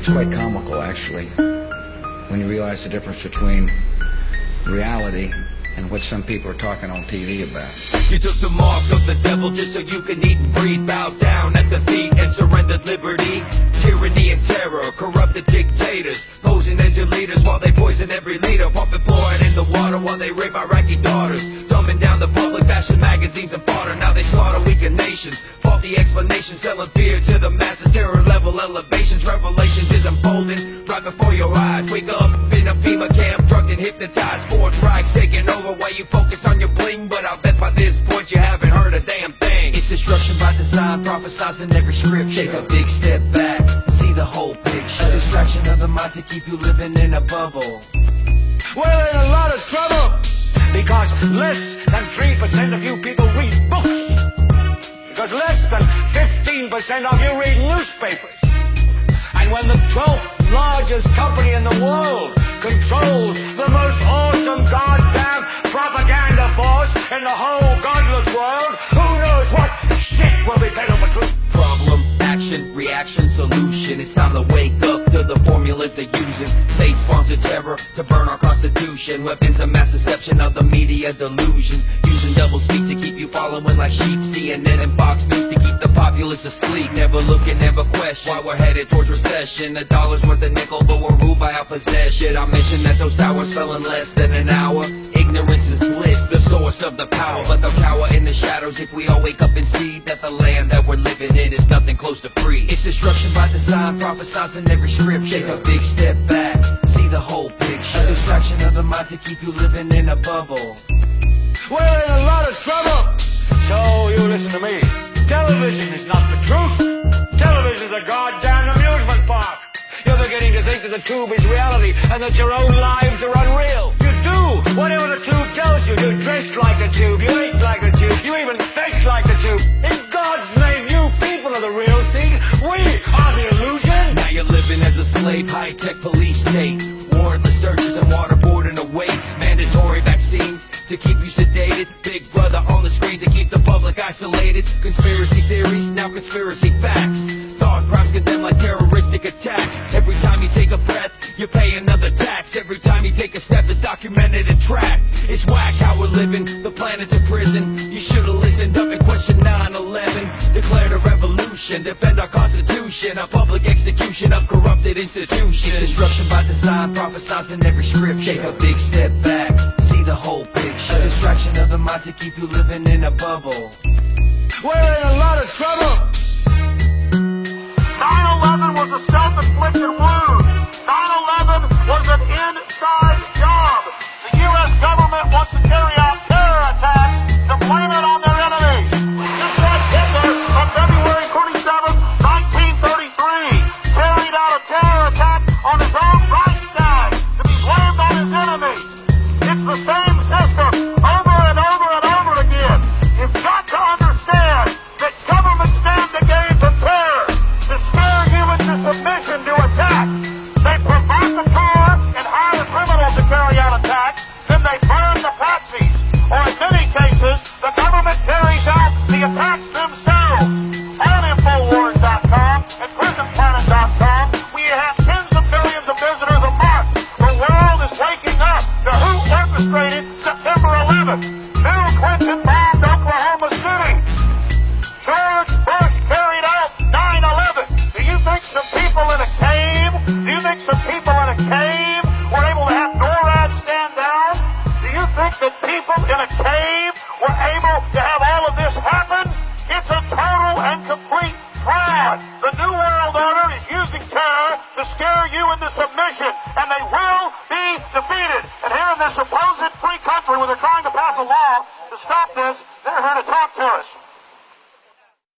It's quite comical, actually, when you realize the difference between reality and what some people are talking on TV about. You took the mark of the devil just so you could eat and breathe. Bow down at the feet and surrendered liberty. Tyranny and terror, corrupted dictators, posing as your leaders while they poison every leader. Pumping fluoride in the water while they rape Iraqi daughters. Dumbing down the public, fashion magazines and fodder. Now they slaughter weaker nations. Faulty explanations, selling fear to the masses. Terror level elevations, revelations is unfolding right before your eyes. Wake up in a FEMA camp, drugged and hypnotized. Fourth Reich's taking over while you focus on your bling. But I'll bet by this point you haven't heard a damn thing. It's destruction by design, prophesizing every scripture. Take a big step back, see the whole picture. A distraction of the mind to keep you living in a bubble. We're in a lot of trouble because less than 3% of you people read books. Because less than 15% of you read newspapers. And when the 12th largest company in the world controls the most awesome goddamn propaganda force in the whole godless world, who knows what shit will be peddled for truth? Problem, action, reaction, solution. It's time to wake up to the formulas they're using. State-sponsored terror to burn our constitution. Weapons of mass deception of the media delusions. Using double speak to keep you following like sheep. CNN and Fox News to keep the populace asleep. Never looking, never question why we're headed towards recession. The dollar's worth a nickel, but we're ruled by our possession. I mentioned that those towers fell in less than an hour. Ignorance is bliss, the source of the power. But they'll cower in the shadows if we all wake up and see that the land that we're living in is nothing close to free. It's destruction by design, prophesizing every scripture. Take a big step back, see the whole picture. A distraction of the mind to keep you living in a bubble. We're in a lot of trouble. So you listen to me. Television is not the truth. Television's a goddamn amusement park. You're beginning to think that the tube is reality and that your own lives are unreal. You do whatever the tube tells you. You dress like the tube, you eat like the tube, you even think like the tube. In God's name, you people are the real thing. We are the illusion. Now you're living as a slave, high-tech police state. Warrantless searches and waterboarding away. Mandatory vaccines to keep you sedated. Big brother on the screen to keep the public isolated. Conspiracy theories, now conspiracy facts. Thought crimes condemned like terroristic attacks. Every time you take a breath, you pay another tax. Every time you take a step, it's documented and tracked. It's whack how we're living, the planet's a prison. You should've listened up and questioned 9/11. Declared a revolution, defend our constitution. A public execution of corrupted institutions. It's destruction by design, prophesizing every scripture. Take a big step back, see the whole picture. A distraction of the mind to keep you living in a bubble. We're in a lot of trouble. 9/11 was a self-inflicted wound. 9/11 was an inside job. The U.S. government wants to carry out terror attacks to blame it on their enemies. Just like Hitler on February 27, 1933, carried out a terror attack on his own Reichstag to be blamed on his enemies. It's the same system over and over and over again. You've got to understand that governments stand to gain from terror, to scare you into submission to attack. They provide the power and hire criminals to carry out attacks, then they burn the patsies. Or in many cases, the government carries out the attacks themselves. On Infowars.com and PrisonPlanet.com, we have tens of millions of visitors a month. The world is waking up to who orchestrated September 11th. Bill Clinton bombed Oklahoma City. George Bush carried out 9/11. Do you think some people in a cave? Do you think some people in a cave were able to have NORAD stand down? Do you think that people in a cave were able to have all of this happen? It's a total and complete fraud. The New World Order is using terror to scare you into submission, and they will be defeated. And here in this supposed free country where they're trying to pass a law to stop this,